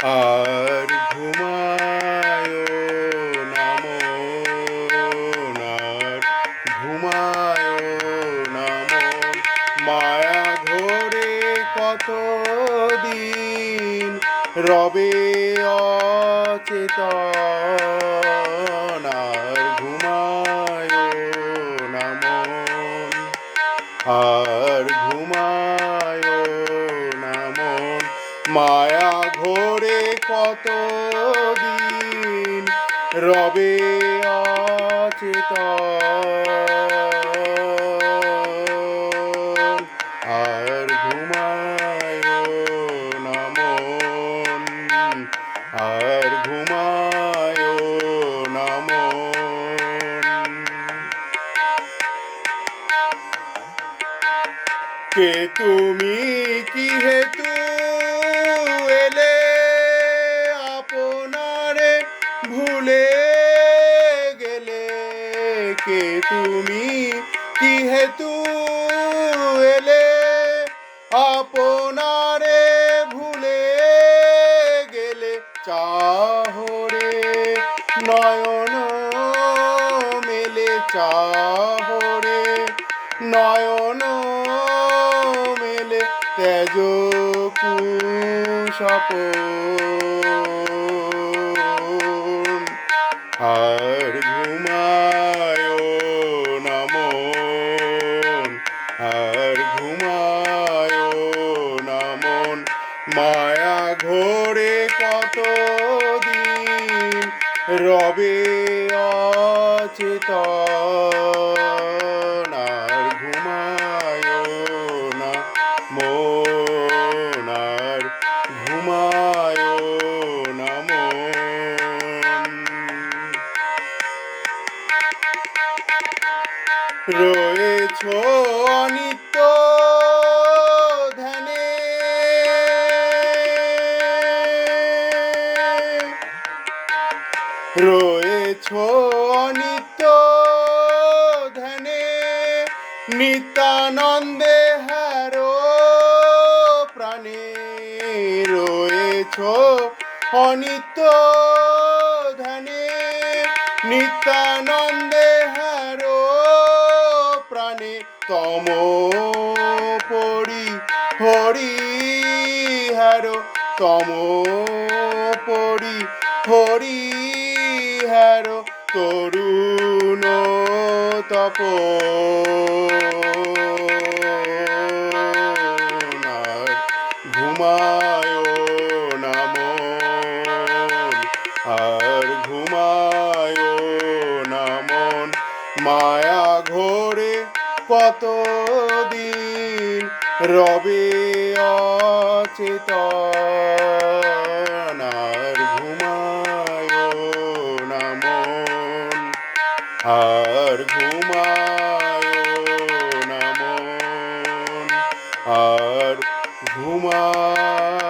আর ঘুমায় না মন, আর ঘুমায় না মন, মায়া ধরে কতদিন রবে অচেতন। আর ঘুমায় না মন, আর ঘুমায় না মন, মায়া ঘোরে কতদিন রবে অচেতন। আর ঘুমায় না মন, আর ঘুমায় না মন। কে তুমি, কি হেতু এলে আপনারে ভুলে গেলে? কে তুমি, কি হেতু এলে আপনারে ভুলে গেলে? চাহরে নয়ন মেলে, চাহরে নয়ন মেলে, তেজ কুশপন। আর ঘুমায় না মন, আর ঘুমায় না মন, মায়া ঘোরে কতদিন রবে অচেতন। আর ঘুমায় না মন, আর ঘুমায় না মন। রয়েছ অনিত্য ধ্যানে, রয়েছ অনিত্য ধ্যানে, নিত্যানন্দে হারো প্রাণে। রয়েছ অনিত্য ধ্যানে, নিত্যানন্দে হারো প্রাণে। তম পরি হরি হারো, তম পরি হরি হারো, তরুণ তপন। আর ঘুমায় না মন, আর ঘুমায় না মন, মায়া ঘোরে কতদিন রবে অচেতন। আর ঘুমায় না মন, আর ঘুমায় না মন, আর ঘুমায়